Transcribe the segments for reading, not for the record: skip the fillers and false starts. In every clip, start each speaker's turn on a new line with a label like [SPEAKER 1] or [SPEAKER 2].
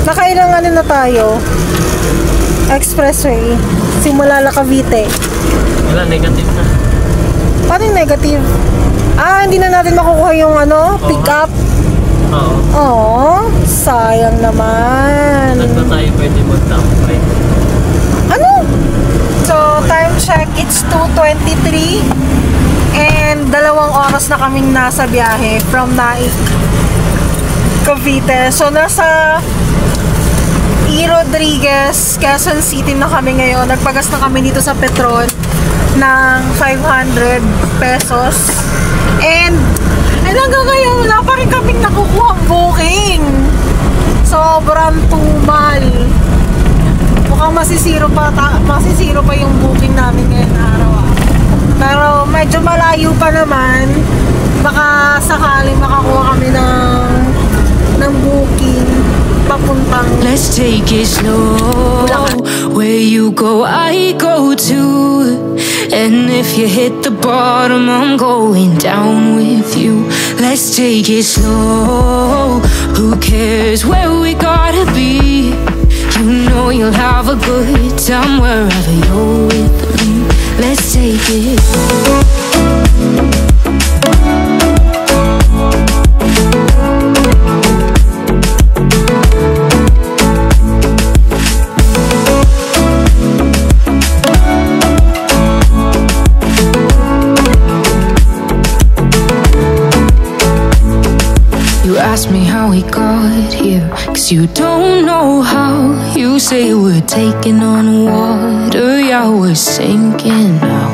[SPEAKER 1] Nakailang ano na tayo? Expressway. Simula La Cavite.
[SPEAKER 2] Wala, negative na.
[SPEAKER 1] Paano yung negative? Hindi na natin makukuha yung ano, pick up.
[SPEAKER 2] Oo.
[SPEAKER 1] Oo, sayang naman.
[SPEAKER 2] Saan ba tayo pwede mag-downgrade?
[SPEAKER 1] Ano? So, time check, it's 2:23. And 2 oras na kaming nasa biyahe from Naik, Cavite. So, nasa E. Rodriguez, Quezon City na kami ngayon. Nagpagas na kami dito sa Petron ng 500 pesos. And hanggang ngayon, wala pa rin kaming nakukuha ang booking. Sobrang tumal. Mukhang masisiro pa yung booking namin ngayon na araw. Pero medyo malayo pa naman. Baka sakaling makakuha kami ng booking papuntang.
[SPEAKER 3] Let's take it slow. Where you go, I go too. And if you hit the bottom, I'm going down with you. Let's take it slow. Who cares where we gotta be? You know you'll have a good time wherever you're with me. Let's take it. Ask me how we got here, 'cause you don't know how. You say we're taking on water, yeah, we're sinking now.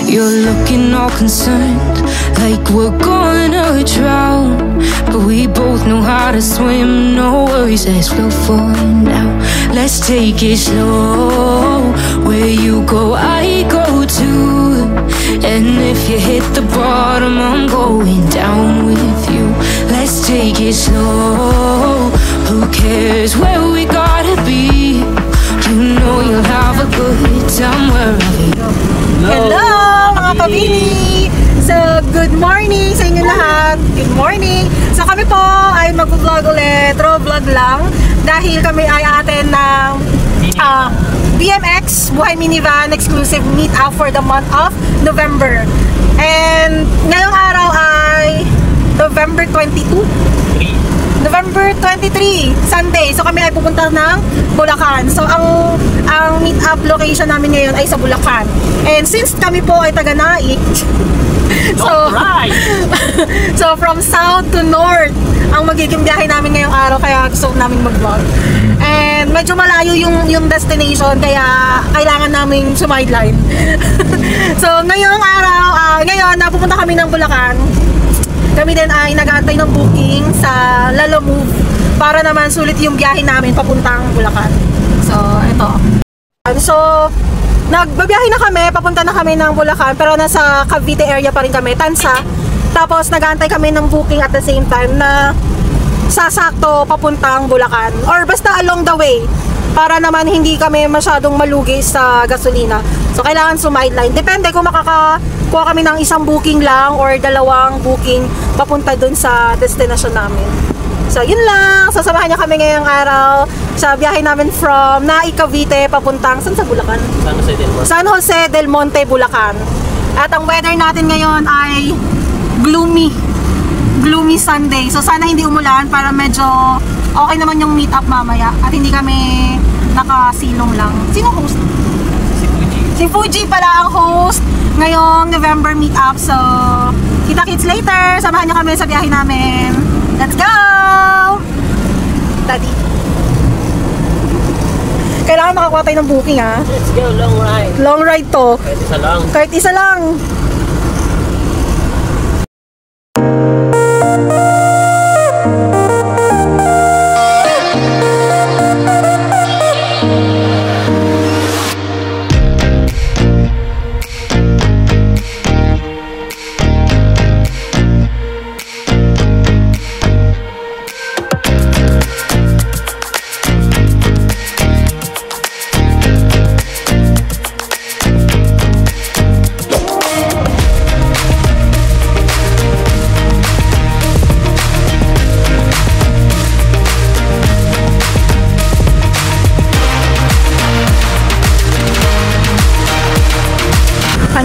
[SPEAKER 3] You're looking all concerned, like we're gonna drown. But we both know how to swim, no worries, let's float for now. Let's take it slow. Where you go, I go too. And if you hit the bottom, I'm going down with you. Let's take it slow. Who cares where we gotta be? You know you'll have a good time wherever you go.
[SPEAKER 1] Hello mga kabini! So, good morning sa inyo lahat. Good morning. So, kami po ay mag-vlog ulit. Raw vlog lang. Dahil kami ay atin ng BMX Buhay Minivan exclusive meet up for the month of November. And ngayong araw ay November 22. November 23, Sunday. So kami ay pupunta ng Bulacan. So ang meet up location namin ngayon ay sa Bulacan. And since kami po ay taga Naik, so from south to north ang magiging biyahe namin ngayong araw, kaya gusto namin mag-vlog. And medyo malayo yung destination, kaya kailangan naming sumideline. So ngayong araw, ngayon napupunta kami ng Bulacan. Kami din ay nag-aantay ng booking sa Lalamove para naman sulit yung biyahe namin papuntang Bulacan. So, ito. So, nagbabiyahe na kami, papunta na kami ng Bulacan, pero nasa Cavite area pa rin kami, Tansa. Tapos, nag-aantay kami ng booking at the same time na sasakto papuntang Bulacan. Or basta along the way, para naman hindi kami masyadong malugi sa gasolina. So, kailangan sumideline. Depende kung makakakuha kami ng isang booking lang or 2 booking papunta dun sa destination namin. So, yun lang. Sasamahan niya kami ngayong araw sa biyahe namin from Naik, Cavite, papuntang saan sa Bulacan? San Jose del Monte, Bulacan. At ang weather natin ngayon ay gloomy Sunday. So, sana hindi umulan para medyo okay naman yung meet up mamaya at hindi kami nakasilong lang. Sino host? Si Fuji pala ang host ngayong November meet up. So, kita-kits later. Samahan niyo kami sa biyahe namin. Let's go! Daddy. Kailangan makakuha tayo ng booking, ha?
[SPEAKER 2] Let's go, long ride.
[SPEAKER 1] Long ride to.
[SPEAKER 2] Kahit isa lang.
[SPEAKER 1] Kahit isa lang.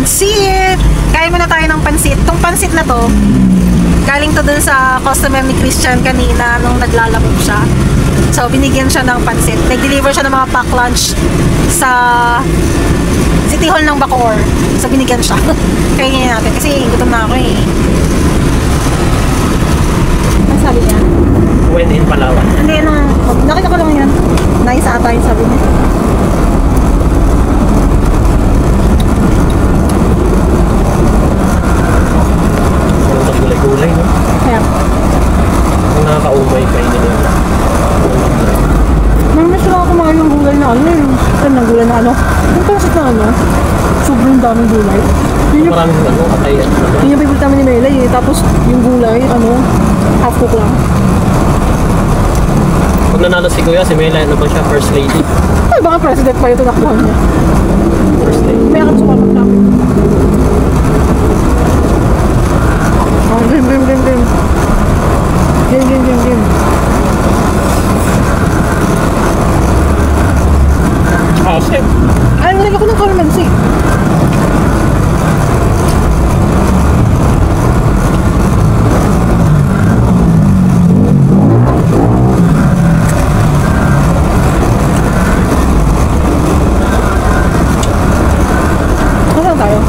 [SPEAKER 1] pansit! Kain muna tayo ng pansit. Itong pansit na to, galing to dun sa customer ni Christian kanina nung naglalabog siya. So, binigyan siya ng pansit. Nag-deliver siya ng mga pack lunch sa City Hall ng Bacoor. So, binigyan siya. Kainin natin. Kasi gutom na ako eh. Ano sabi niya?
[SPEAKER 2] When in Palawan.
[SPEAKER 1] Hindi, nakita ko lang yan. Nice ata yung sabi niya.
[SPEAKER 2] Gulay, no?
[SPEAKER 1] Kaya.
[SPEAKER 2] Kung nakaka-umay kayo nila.
[SPEAKER 1] Mas lang ako kumain ng gulay na ano eh. Saan ng gulay na ano? Yung pansit na ano? Sobrang daming gulay. Yun yung,
[SPEAKER 2] Maraming ano, katayan.
[SPEAKER 1] yun yung favorite namin ni Melay eh. Tapos yung gulay, ano, half cook lang.
[SPEAKER 2] Pag nanalo si Kuya, si Mela, ano ba siya? First lady.
[SPEAKER 1] Ay, baka president pa yung tunakbuhan niya.
[SPEAKER 2] First lady.
[SPEAKER 1] May akong sumapat namin. Oh, game. Game.
[SPEAKER 2] Ah, chef.
[SPEAKER 1] Ay, nalagay ko ng calamansi. Saan tayo?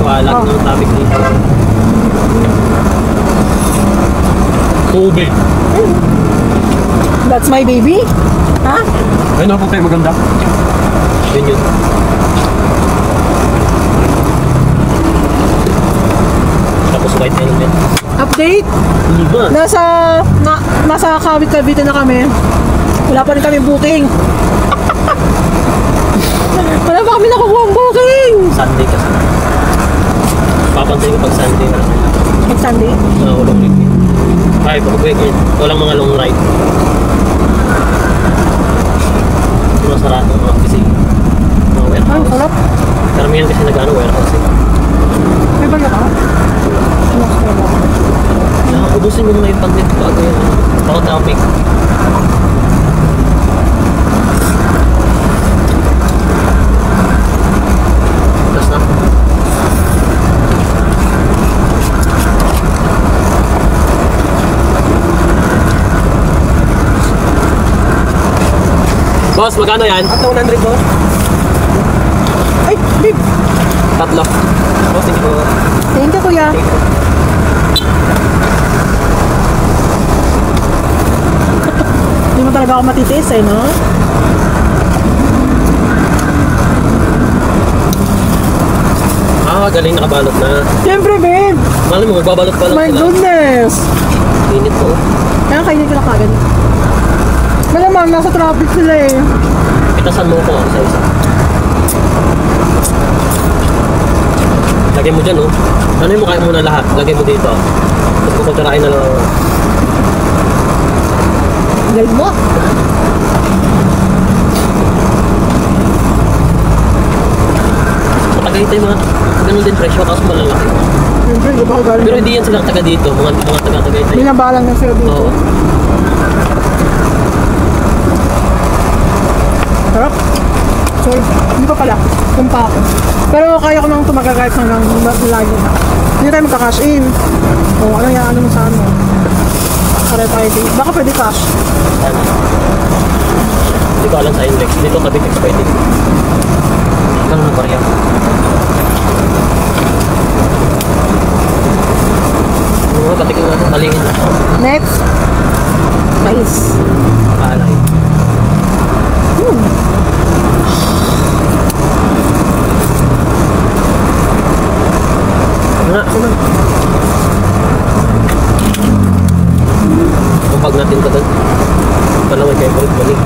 [SPEAKER 2] Walang ng topic dito. Tubig.
[SPEAKER 1] That's my baby? Ha?
[SPEAKER 2] Ayun ako tayo maganda. Yun. Tapos white helmet.
[SPEAKER 1] Update?
[SPEAKER 2] Hindi ba?
[SPEAKER 1] Nasa Cavite na kami. Wala pa rin kami booking. Wala pa kami nakukuha ang booking.
[SPEAKER 2] Sunday kasi. Papansin ko pag Sunday na.
[SPEAKER 1] Pag Sunday?
[SPEAKER 2] Walang weekend. Ay, pag weekend. Walang mga long ride. Masarap ng mga kasi. Mga
[SPEAKER 1] Ay,
[SPEAKER 2] warehouse.
[SPEAKER 1] sarap.
[SPEAKER 2] Karamihan kasi nag-ano warehouse eh.
[SPEAKER 1] May bagay ka?
[SPEAKER 2] Ubusin mo na yung pag-net bago yun. Baka topic. Tapos na. Boss, magkano yan?
[SPEAKER 4] At 100 po.
[SPEAKER 1] Ay, babe.
[SPEAKER 2] Tatlo. Boss, thank you po.
[SPEAKER 1] Thank you, kuya. Hindi mo talaga ako matitiis eh, no?
[SPEAKER 2] Galing nakabalot na.
[SPEAKER 1] Siyempre, babe.
[SPEAKER 2] Malay mo, magbabalot pa lang
[SPEAKER 1] My
[SPEAKER 2] sila.
[SPEAKER 1] goodness.
[SPEAKER 2] Init po.
[SPEAKER 1] Kaya kainin ko na kagad. Malamang, nasa traffic sila eh.
[SPEAKER 2] Pitasan mo ko isa-isa. Lagay mo dyan, oh. Ano yung mukha muna lahat? Lagay mo dito. Tapos pagkarain na lang.
[SPEAKER 1] Galing mo.
[SPEAKER 2] Matagay tayo mga ganun din presyo tapos malalaki.
[SPEAKER 1] Siyempre, di ba ako galing?
[SPEAKER 2] Pero hindi yan silang taga dito. Mga taga-tagay tayo.
[SPEAKER 1] Binabalang na sila dito.
[SPEAKER 2] Oo.
[SPEAKER 1] Sarap. Sorry, hindi pa pala. Kumpa ako. Pero kaya ko nang tumagal kahit hanggang lagi na. Hindi tayo magka-cash in. O, ano yan, ano mo sa ano. Para tayo dito. Baka pwede cash.
[SPEAKER 2] Ano? Hindi ko alam sa index. Dito kabit ka pwede. Ikaw na barya. Mga patikin natin. Talingin na.
[SPEAKER 1] Next. Mais.
[SPEAKER 2] Paalay. Ano na? Kumpag natin ka doon. Panaway kayo ulit balik.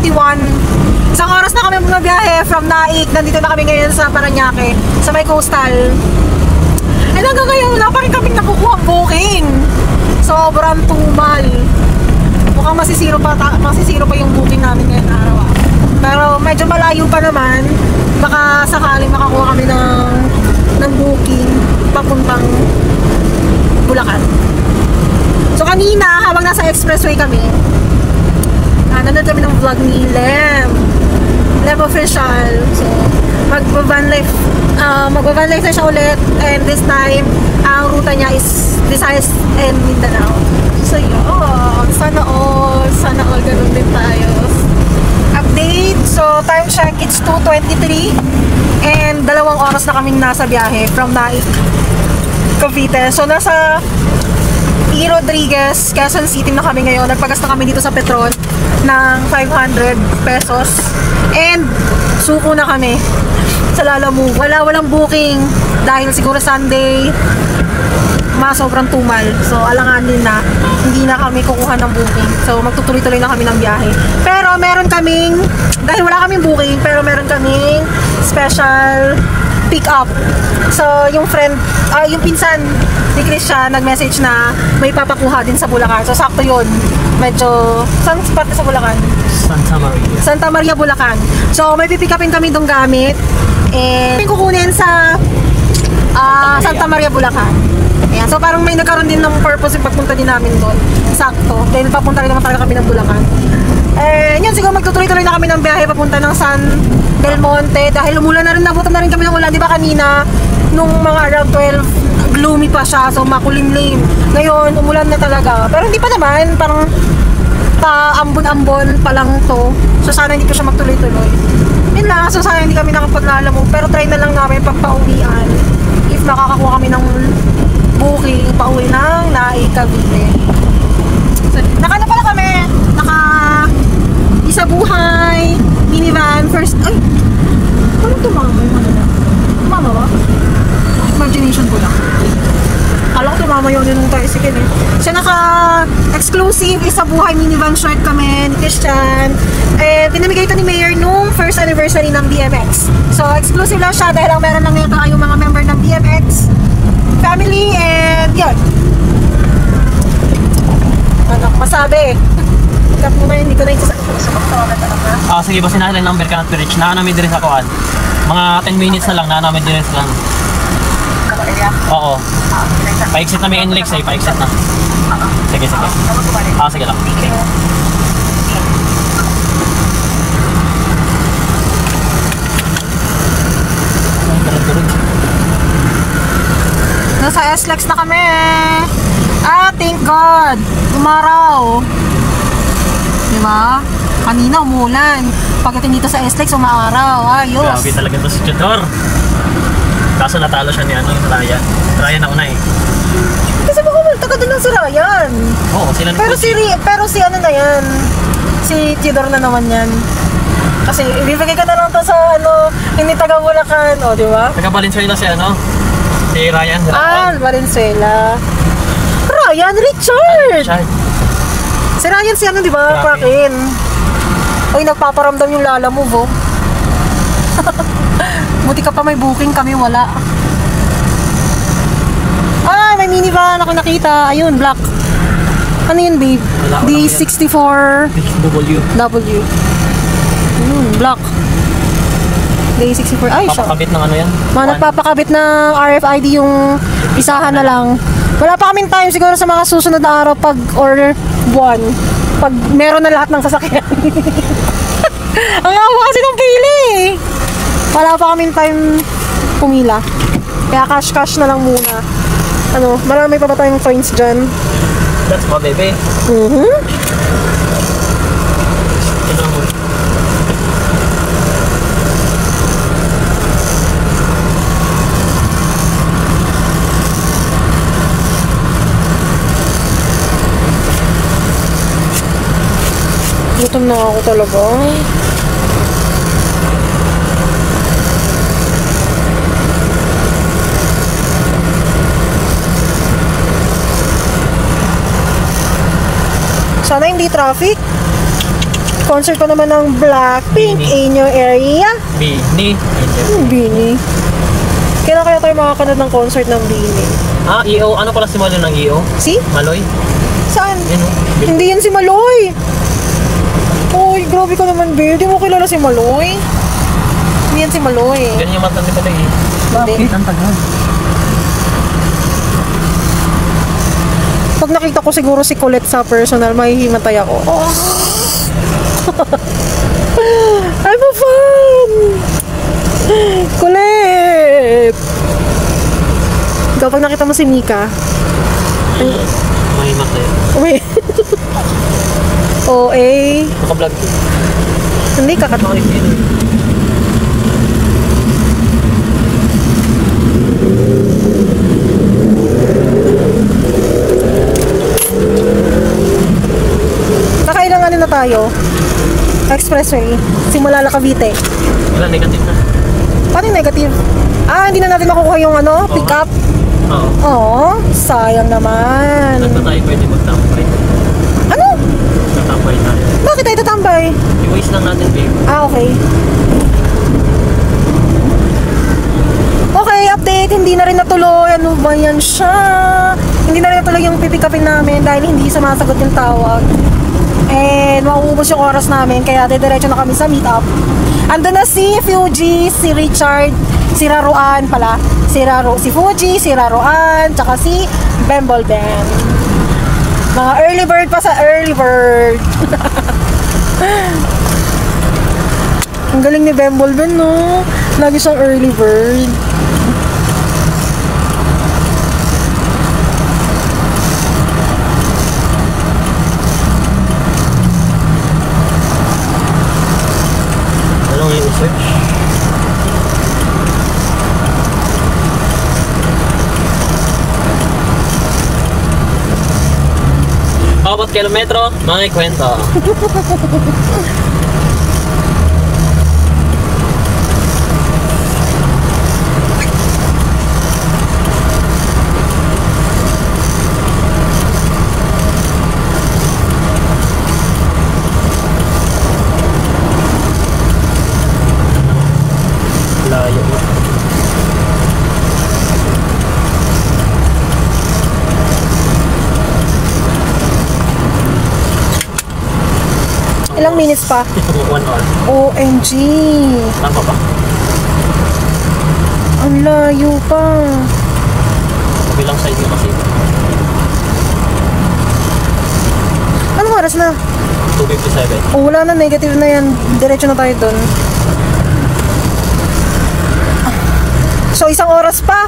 [SPEAKER 1] 2:31. Isang oras na kami bumabiyahe from Naik. Nandito na kami ngayon sa Parañaque, sa may coastal. And hanggang ngayon, wala pa rin kaming nakukuha booking. Sobrang tumal. Mukhang masisiro pa yung booking namin ngayong araw. Pero medyo malayo pa naman. Baka sakaling makakuha kami ng booking papuntang Bulacan. So kanina, habang nasa expressway kami, nanonood kami ng vlog ni Lem Official. So magbaban life na siya ulit, and this time ang ruta niya is Visayas and Mindanao. So yun, sana all ganun din tayo. Update, so time check, it's 2:23 and 2 oras na kaming nasa biyahe from Naik, Cavite. So nasa E. Rodriguez, Quezon City na kami ngayon. Nagpagas na kami dito sa Petron ng 500 pesos. And suko na kami sa Lalamove. Walang booking dahil siguro Sunday sobrang tumal. So alanganin na, hindi na kami kukuha ng booking. So magtutuloy-tuloy na kami ng biyahe. Pero meron kaming, dahil wala kaming booking, pero meron kaming special pick up. So yung pinsan ni Christian nag-message na may papakuha din sa Bulacan. So sakto yun. Medyo, saan parte sa Bulacan? Santa Maria, Bulacan. So may pipick upin kami dong gamit. And kukunin sa Santa Maria, Bulacan. Ayan. So parang may nagkaroon din ng purpose yung pagpunta din namin doon. Sakto. Dahil papunta rin naman talaga kami ng Bulacan. Yun, siguro magtutuloy-tuloy na kami ng biyahe papunta ng San Del Monte. Dahil umulan na rin, nabutan na rin kami ng ulan. Di ba kanina, nung mga around 12, gloomy pa siya. So makulimlim. Ngayon, umulan na talaga. Pero hindi pa naman, parang ambon-ambon pa lang to. So sana hindi pa siya magtuloy-tuloy. Yun lang, so sana hindi kami nakapaglalamog. Pero try na lang namin pagpauwian. If makakakuha kami ng booking, pauwi ng Naik, Cavite. So, naka pala kami. Isa buhay, minivan, first, ay, parang tumama yung ano na. Tumama ba? Imagination ko lang. Kala ko tumama yun yung tricycle eh. So naka-exclusive, isa buhay minivan short kami ni Christian. Pinamigay ito ni Mayor nung first anniversary ng BMX. So exclusive lang siya dahil ang meron lang nito ay yung mga member ng BMX family, and yun. Ano, masabi. Kap mo na yun, hindi ko na yung sasagot.
[SPEAKER 2] Sige, basin natin ang number ka na reach. Naanamin din sa kuhan. Mga 10 minutes na lang, naanamin din sa lang. Oo. Pa-exit na may NLEX eh, pa-exit na. Sige. Sige lang.
[SPEAKER 1] Nasa SLEX na kami. Thank God. Umaraw. Diba? Kanina umulan. Pagdating dito sa SLEX, umaaraw. Ayos.
[SPEAKER 2] Grabe talaga ito si Chudor. Kaso natalo siya ni yung Ryan. Ryan na una eh.
[SPEAKER 1] Kasi baka taga doon lang si Ryan.
[SPEAKER 2] Oo, sila
[SPEAKER 1] pero si ano na yan. Si Chudor na naman yan. Kasi ibibigay ka na lang to sa hindi taga Bulacan. O, diba?
[SPEAKER 2] Taga Valenzuela si si Ryan.
[SPEAKER 1] Valenzuela. Ryan Richard! Si Ryan si di ba? Kraken. Uy, nagpaparamdam yung Lalamove, oh. Buti ka pa may booking, kami wala. May minivan ako nakita. Ayun, black. Ano yun, babe? D64 W. Black. D64. Ay, siya.
[SPEAKER 2] Papakabit ng yan?
[SPEAKER 1] Nagpapakabit ng RFID yung isahan na lang. Wala pa kaming time siguro sa mga susunod na araw or buwan. Pag meron na lahat ng sasakyan. Ang haba kasi ng pili eh. Wala pa kaming time pumila. Kaya cash na lang muna. Marami pa ba tayong coins dyan?
[SPEAKER 2] That's my baby.
[SPEAKER 1] Gutom na ako talaga. Sana hindi traffic. Concert pa naman ng Blackpink in your area.
[SPEAKER 2] Bini.
[SPEAKER 1] Bini. Kailan kaya tayo makakanood ng concert ng Bini?
[SPEAKER 2] Ah, EO. Ano pala si Maloy ng EO?
[SPEAKER 1] Si?
[SPEAKER 2] Maloy?
[SPEAKER 1] Saan?
[SPEAKER 2] Yan o.
[SPEAKER 1] Hindi yan si Maloy. Uy, grabe ka naman, babe. Di mo kilala si Maloy. Hindi yan si Maloy.
[SPEAKER 2] Ganyan yung mata ni Maloy eh.
[SPEAKER 1] Bakit?
[SPEAKER 2] Ang tagal.
[SPEAKER 1] Pag nakita ko siguro si Colette sa personal, mahihimatay ako. Oh. I'm a fan! Colette! Kapag nakita mo si Mika,
[SPEAKER 2] Mahimatay.
[SPEAKER 1] wait. OA.
[SPEAKER 2] Naka-vlog.
[SPEAKER 1] Hindi ka
[SPEAKER 2] Bakit yun eh?
[SPEAKER 1] Nakailang ano na tayo? Expressway. Simula La Cavite.
[SPEAKER 2] Wala, negative na.
[SPEAKER 1] Paano yung negative? Ah, hindi na natin makukuha yung ano, pick up.
[SPEAKER 2] Oo.
[SPEAKER 1] Oo, sayang naman.
[SPEAKER 2] Saan na tayo pwede magtambay?
[SPEAKER 1] Ano?
[SPEAKER 2] Magtambay tayo.
[SPEAKER 1] Bakit tayo tatambay?
[SPEAKER 2] I-waste lang natin, babe.
[SPEAKER 1] Ah, okay. Okay, update. Hindi na rin natuloy. Ano ba yan siya? Hindi na rin natuloy yung pipikapin namin dahil hindi sumasagot yung tawag. And mauubos yung oras namin kaya didiretso na kami sa meetup. Ando na si Fuji, si Richard, si Raruan pala. Si Fuji, si Raruan, tsaka si Bemble Ben. Mga early bird pa sa early bird. Ang galing ni Bemble Ben, no? Lagi siyang early bird.
[SPEAKER 2] Anong yung search? Bawat kilometro, mga kwento. Layo na.
[SPEAKER 1] Ilang minutes pa?
[SPEAKER 2] 1 hour.
[SPEAKER 1] OMG!
[SPEAKER 2] Tama ba?
[SPEAKER 1] Ang layo pa.
[SPEAKER 2] Bilang side mo kasi.
[SPEAKER 1] Anong oras na?
[SPEAKER 2] 2:57.
[SPEAKER 1] Oh, wala na, negative na yan. Diretso na tayo dun. So, isang oras pa.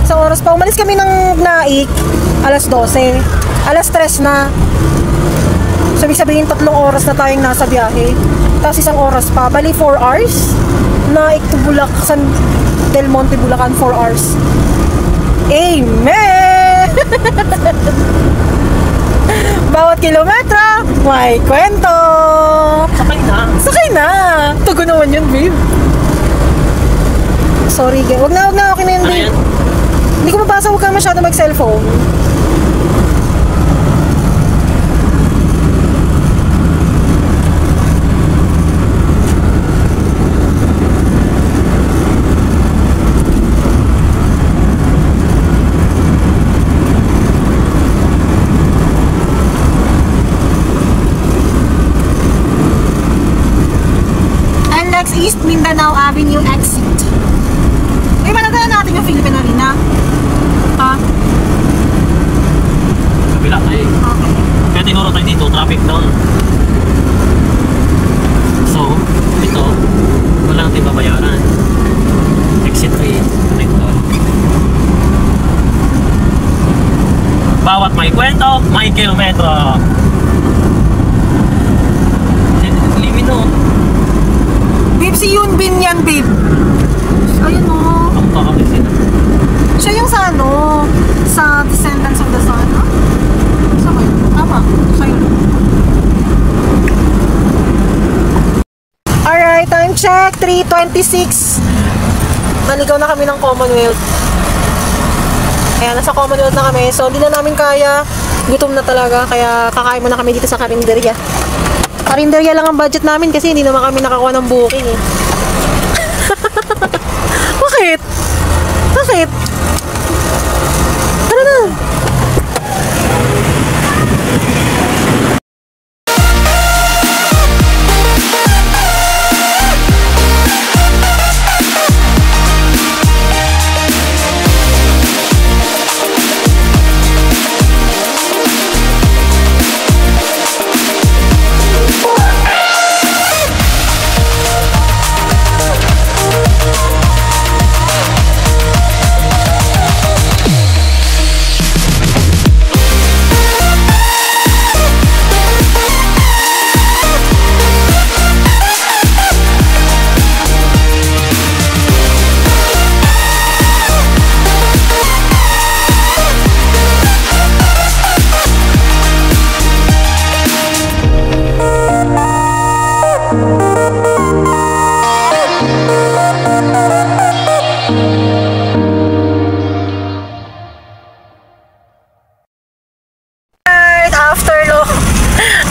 [SPEAKER 1] Isang oras pa. Umalis kami ng Naik. Alas 12. Alas 3 na. So, ibig sabihin, 3 oras na tayong nasa biyahe. Tapos isang oras pa. Bali, 4 hours. Naik to Bulacan. San Del Monte, Bulacan, 4 hours. Amen! Bawat kilometro, may kwento.
[SPEAKER 2] Sakay na.
[SPEAKER 1] Sakay na. Tugo naman yun, babe. Sorry, ge. Wag na, okay na yun,
[SPEAKER 2] Ano
[SPEAKER 1] babe.
[SPEAKER 2] yan?
[SPEAKER 1] Hindi ko mabasa, huwag ka masyado mag-cellphone. NLEX East Mindanao Avenue exit. Eh, matatayan natin yung Philippine Arena. Ha?
[SPEAKER 2] Kabila tayo eh.
[SPEAKER 1] Okay.
[SPEAKER 2] Kaya tinuro tayo dito, traffic down. So, ito, wala natin babayaran. Exit 3, connector. Bawat may kwento, may kilometro. Limino.
[SPEAKER 1] Babe, si Yunbin yan, babe. Ayun o.
[SPEAKER 2] Ang kakamisin.
[SPEAKER 1] Siya yung sa ano, sa Descendants of the Sun, no? Sa kayo? Tama. Siya yun. Alright, time check. 3:26. Naligaw na kami ng Commonwealth. Ayan, nasa Commonwealth na kami. So, hindi na namin kaya. Gutom na talaga. Kaya kakain muna kami dito sa karinderya. Karinderya lang ang budget namin kasi hindi naman kami nakakuha ng booking eh. Bakit? Bakit? Tara na.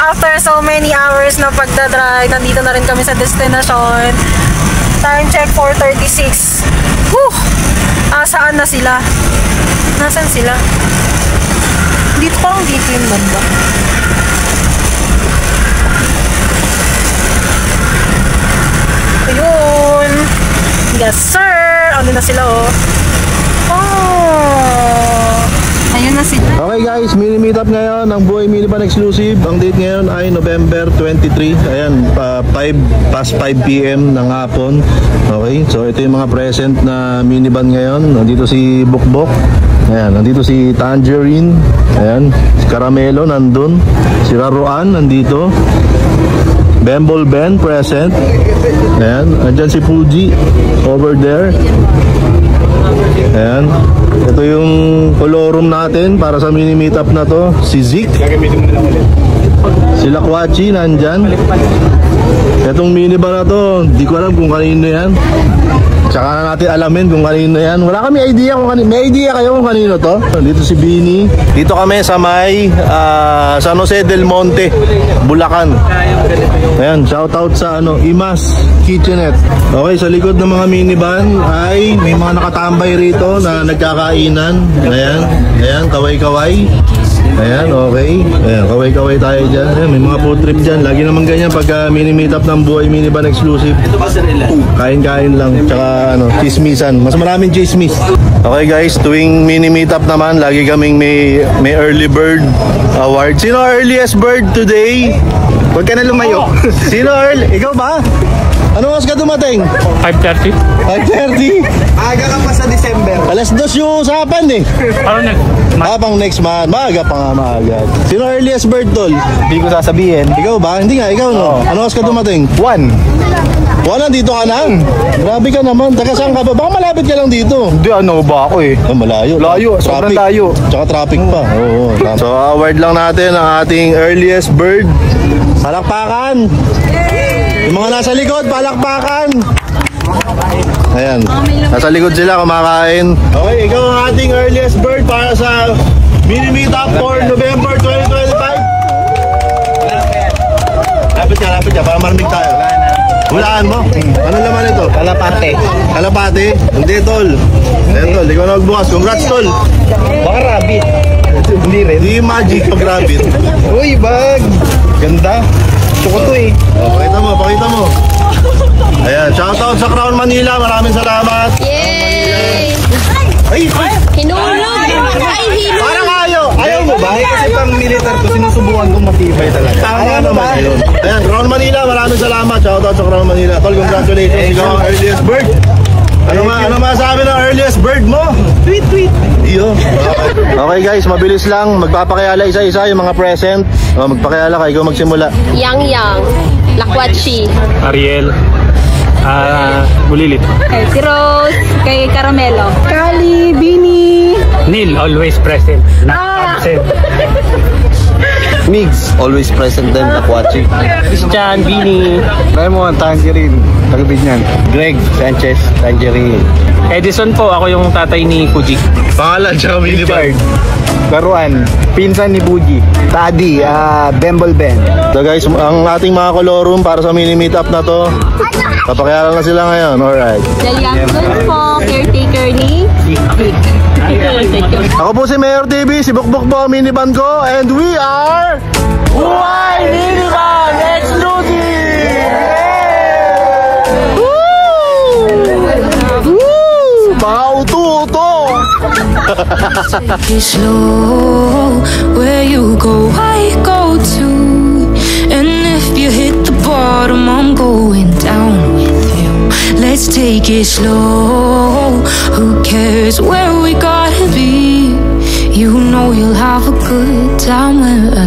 [SPEAKER 1] After so many hours na pagdadrive, nandito na rin kami sa destination. Time check 4:36. Whew! Saan na sila? Nasaan sila? Dito parang dito yung banda. Ayun! Yes sir! Ano na sila oh? Oh! Ayun na sila.
[SPEAKER 4] Okay guys, mini meetup ngayon ng Buhay Minivan Exclusive. Ang date ngayon ay November 23. Ayan, 5 PM ng hapon. Okay, so ito yung mga present na minivan ngayon. Nandito si Bukbok. Ayan, nandito si Tangerine. Ayan, si Caramelo nandun. Si Raruan nandito. Bembol Ben present. Ayan, andyan si Fuji over there. Ayan. Ito yung colorum natin para sa mini meetup na to. Si Zik. Si Lakwachi nandyan. Itong minivan na to, di ko alam kung kanino yan. Tsaka na natin alamin kung kanino yan. Wala kami idea kung kanino. May idea kayo kung kanino to? Dito si Bini. Dito kami sa may San Jose del Monte, Bulacan. Ayan, shoutout sa Imas Kitchenette. Okay, sa likod ng mga minivan ay may mga nakatambay rito na nagkakainan. Ayan, ayan, kaway-kaway. Ayan, okay. Ayan, kaway-kaway tayo dyan. Ayan, may mga food trip dyan. Lagi naman ganyan pag mini meetup ng Buhay Minivan Exclusive. Kain-kain lang. Tsaka chismisan. Mas maraming chismis. Okay guys, tuwing mini meetup naman, lagi kaming may early bird award. Sino earliest bird today? Huwag ka na lumayo. Sino early? Ikaw ba? Ano oras ka dumating?
[SPEAKER 2] 5:30.
[SPEAKER 4] 5:30?
[SPEAKER 5] Aga ka pa sa December.
[SPEAKER 4] Alas 2 yung usapan eh.
[SPEAKER 2] Parang
[SPEAKER 4] Habang next month. Maaga pa nga, maaga. Sino earliest bird, tol?
[SPEAKER 5] Hindi ko sasabihin.
[SPEAKER 4] Ikaw ba? Hindi nga, ikaw no? Ano oras ka dumating?
[SPEAKER 5] 1.
[SPEAKER 4] Wala, dito ka na? Grabe ka naman. Taga saan ka ba? Baka malapit ka lang dito.
[SPEAKER 5] Hindi, ano ba ako eh.
[SPEAKER 4] Oh, malayo.
[SPEAKER 5] Layo, sobrang
[SPEAKER 4] Traffic.
[SPEAKER 5] layo.
[SPEAKER 4] Tsaka traffic pa. Oo. So, award lang natin ang ating earliest bird. Palakpakan! Yung mga nasa likod, palakpakan! Ayan. Nasa likod sila, kumakain. Okay, ikaw ang ating earliest bird para sa mini meetup for November 2025. Lapit ka, para maraming tayo. Hulaan mo? Ano naman ito?
[SPEAKER 5] Kalapate.
[SPEAKER 4] Kalapate? Hindi, tol. Ayan, tol. Ikaw na magbukas. Congrats, tol.
[SPEAKER 5] Baka rabbit. Hindi rin.
[SPEAKER 4] Hindi yung magic pag rabbit.
[SPEAKER 5] Uy, bag. Ganda. Gusto ko to eh.
[SPEAKER 4] Oh, pakita mo, pakita mo. Ayan, shoutout sa Crown Manila. Maraming salamat.
[SPEAKER 6] Yay!
[SPEAKER 4] Ay!
[SPEAKER 6] Hinulog! Ay, hinulog!
[SPEAKER 4] Parang ayaw mo ba?
[SPEAKER 5] Kasi pang militar ko, sinusubukan kong matibay talaga.
[SPEAKER 4] Tama naman yun. Ayan, Crown Manila, maraming salamat. Shoutout sa Crown Manila. Tol, congratulations. Ikaw ang earliest bird. Ano masabi ng earliest bird mo?
[SPEAKER 5] Tweet.
[SPEAKER 4] Iyo. Okay guys, mabilis lang. Magpapakilala isa-isa yung mga present. Magpakilala ka, ikaw magsimula.
[SPEAKER 6] Yang, Lakwachi.
[SPEAKER 2] Ariel. Bulilit.
[SPEAKER 6] Si Rose, kay Caramelo.
[SPEAKER 1] Kali, Bini.
[SPEAKER 2] Neil, always present. Not absent.
[SPEAKER 5] Migs, always present din, Lakwachi.
[SPEAKER 2] Christian, Bini.
[SPEAKER 5] Raymond, Tangerine. Tagabid niyan.
[SPEAKER 4] Greg Sanchez, Tangerine.
[SPEAKER 2] Edison po, ako yung tatay ni Fuji.
[SPEAKER 4] Pangalan siya, Milibar.
[SPEAKER 5] Laruan. Pinsan ni Buji.
[SPEAKER 7] Tadi, Bemble Ben.
[SPEAKER 4] So guys, ang ating mga kolorum para sa mini meetup na to, papakilala na sila ngayon. Alright.
[SPEAKER 6] Daliang po, caretaker ni
[SPEAKER 4] Ako po si Mayor TV, si Bukbuk po ang minivan ko, and we are Huway Minivan Exclusive! Woo! Mga uto-uto!
[SPEAKER 3] Take it slow, where you go, I go too. And if you hit the bottom, I'm going down with you. Let's take it slow, who cares where we gotta be? You know you'll have a good time wherever